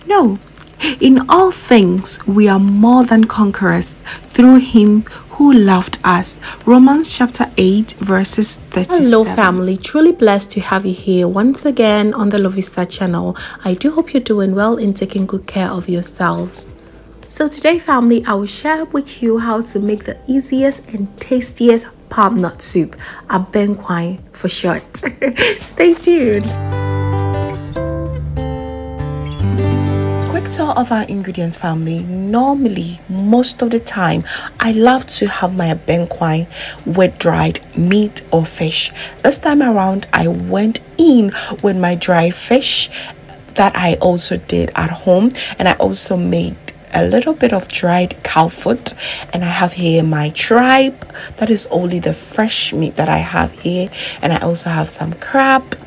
No, in all things we are more than conquerors through him who loved us. Romans chapter 8 verses 37. Hello family, truly blessed to have you here once again on the Lovista channel. I do hope you're doing well and taking good care of yourselves. So today family, I will share with you how to make the easiest and tastiest palm nut soup, Abenkwan for short. Stay tuned. Quick tour of our ingredients family. Normally, most of the time, I love to have my Abenkwan with dried meat or fish. This time around, I went in with my dried fish that I also did at home, and I also made a little bit of dried cow foot, and I have here my tripe. That is only the fresh meat that I have here, and I also have some crab,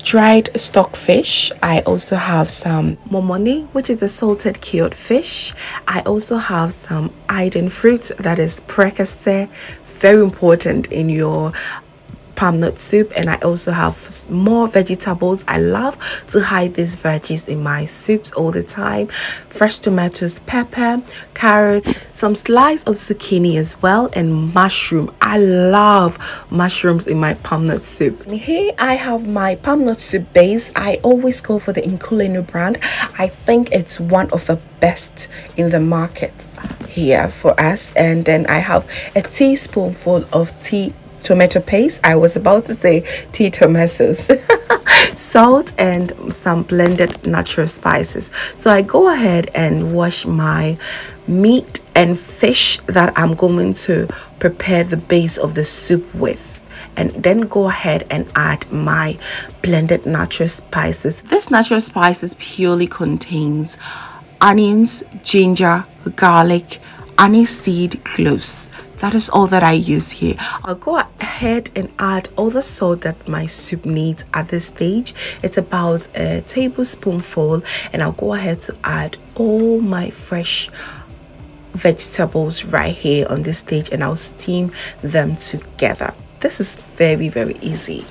dried stockfish. I also have some momone, which is the salted cured fish. I also have some Aiden fruit, that is prekese, very important in your palm nut soup. And I also have more vegetables. I love to hide these veggies in my soups all the time. Fresh tomatoes, pepper, carrot, some slice of zucchini as well, and mushroom. I love mushrooms in my palm nut soup. And here I have my palm nut soup base. I always go for the Inkulenu brand. I think it's one of the best in the market here for us. And then I have a teaspoonful of tomato paste. I was about to say tea tomatoes. Salt and some blended natural spices. So I go ahead and wash my meat and fish that I'm going to prepare the base of the soup with, and then go ahead and add my blended natural spices. This natural spices purely contains onions, ginger, garlic, anise seed, cloves. That is all that I use here. I'll go ahead and add all the salt that my soup needs at this stage. It's about a tablespoonful, and I'll go ahead to add all my fresh vegetables right here on this stage, and I'll steam them together. This is very, very easy.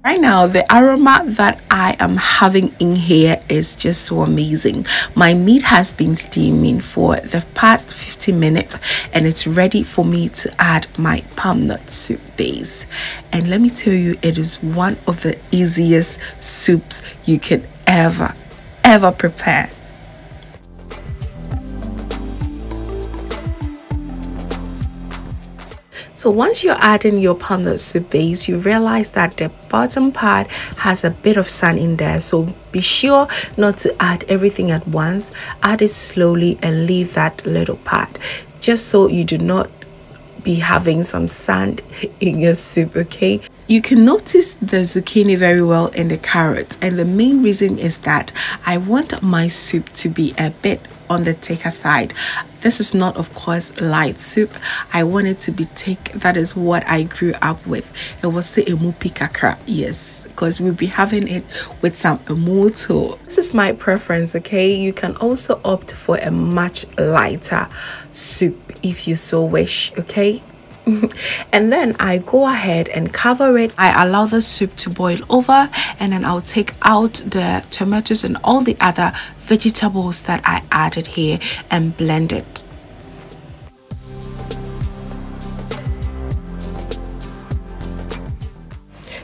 Right now, the aroma that I am having in here is just so amazing. My meat has been steaming for the past 15 minutes, and it's ready for me to add my palm nut soup base. And let me tell you, it is one of the easiest soups you could ever prepare. So once you're adding your palm nut soup base, you realize that the bottom part has a bit of sand in there. So be sure not to add everything at once. Add it slowly and leave that little part, just so you do not be having some sand in your soup, okay? You can notice the zucchini very well in the carrots, and the main reason is that I want my soup to be a bit on the thicker side. This is not, of course, light soup. I want it to be thick. That is what I grew up with. It was a mupi kakra, yes, because we'll be having it with some emoto. This is my preference, okay? You can also opt for a much lighter soup if you so wish, okay? And then I go ahead and cover it. I allow the soup to boil over, and then I'll take out the tomatoes and all the other vegetables that I added here and blend it.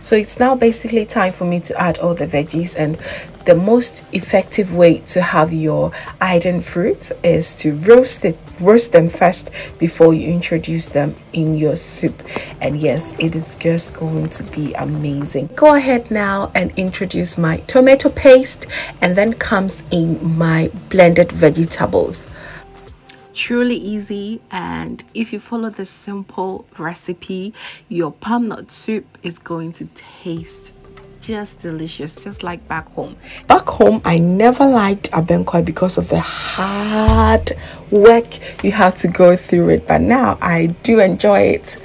So it's now basically time for me to add all the veggies, and the most effective way to have your Aiden fruits is to roast them first before you introduce them in your soup. And yes, it is just going to be amazing. Go ahead now and introduce my tomato paste, and then comes in my blended vegetables. Truly easy, and if you follow this simple recipe, your palm soup is going to taste just delicious, just like back home. Back home, I never liked Abenkwan because of the hard work you have to go through it, but now I do enjoy it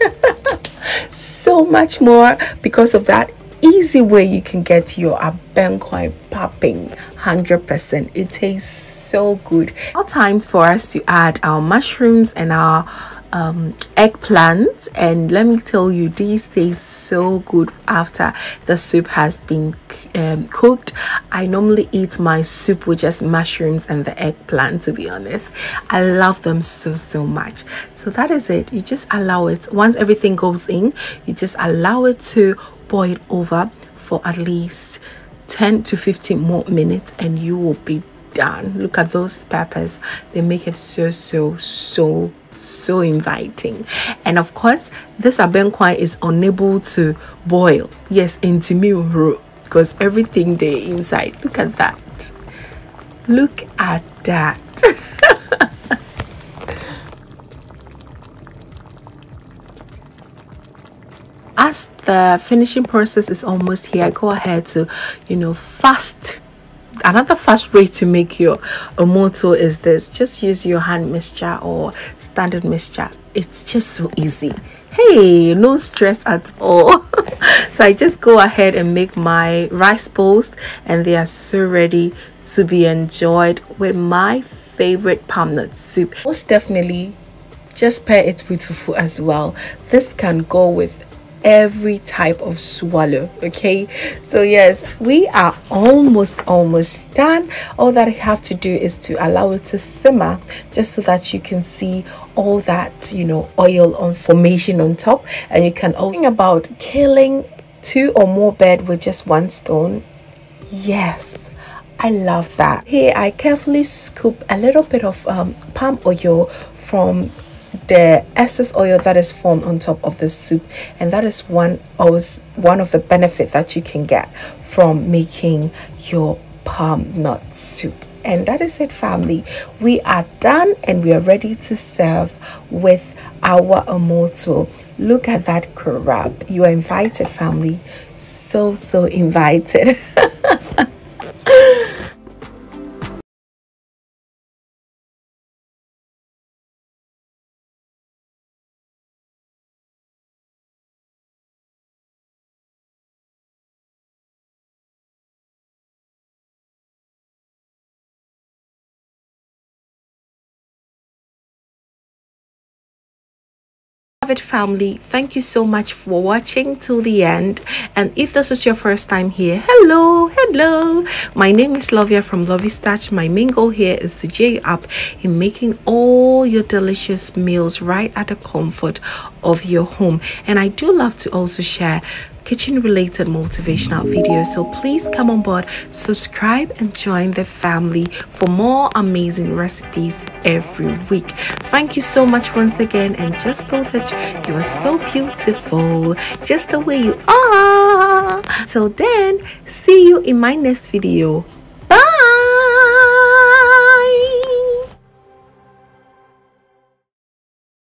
so much more because of that easy way you can get your Abenkwan popping 100%. It tastes so good. Now time for us to add our mushrooms and our eggplant, and let me tell you, these taste so good after the soup has been cooked. I normally eat my soup with just mushrooms and the eggplant, to be honest. I love them so much. So that is it. You just allow it, once everything goes in, you just allow it to boil over for at least 10 to 15 more minutes, and you will be done. Look at those peppers. They make it so inviting. And of course, this Abenkwan is unable to boil. Yes, intimi, because everything there inside. Look at that. Look at that. As the finishing process is almost here, I go ahead to, fast. Another fast way to make your omoto is this. Just use your hand mixture or standard mixture. It's just so easy. Hey, no stress at all. So I just go ahead and make my rice bowls, and they are so ready to be enjoyed with my favorite palm nut soup. Most definitely, just pair it with fufu as well. This can go with every type of swallow. Okay, so yes, we are almost done. All that I have to do is to allow it to simmer, just so that you can see all that oil on formation on top, and you can think about killing 2 or more birds with just 1 stone. Yes, I love that. Here I carefully scoop a little bit of palm oil from the excess oil that is formed on top of the soup, and that is one of the benefits that you can get from making your palm nut soup. And that is it, family. We are done, and we are ready to serve with our omoto. Look at that crab. You are invited, family. So invited. Family, thank you so much for watching till the end. And if this is your first time here, hello, my name is Lovia from Lovey Starch. My main goal here is to cheer you up in making all your delicious meals right at the comfort of your home. And I do love to also share kitchen related motivational videos, so please come on board, subscribe, and join the family for more amazing recipes every week. Thank you so much once again, and just know that you are so beautiful just the way you are. Till then, see you in my next video. Bye.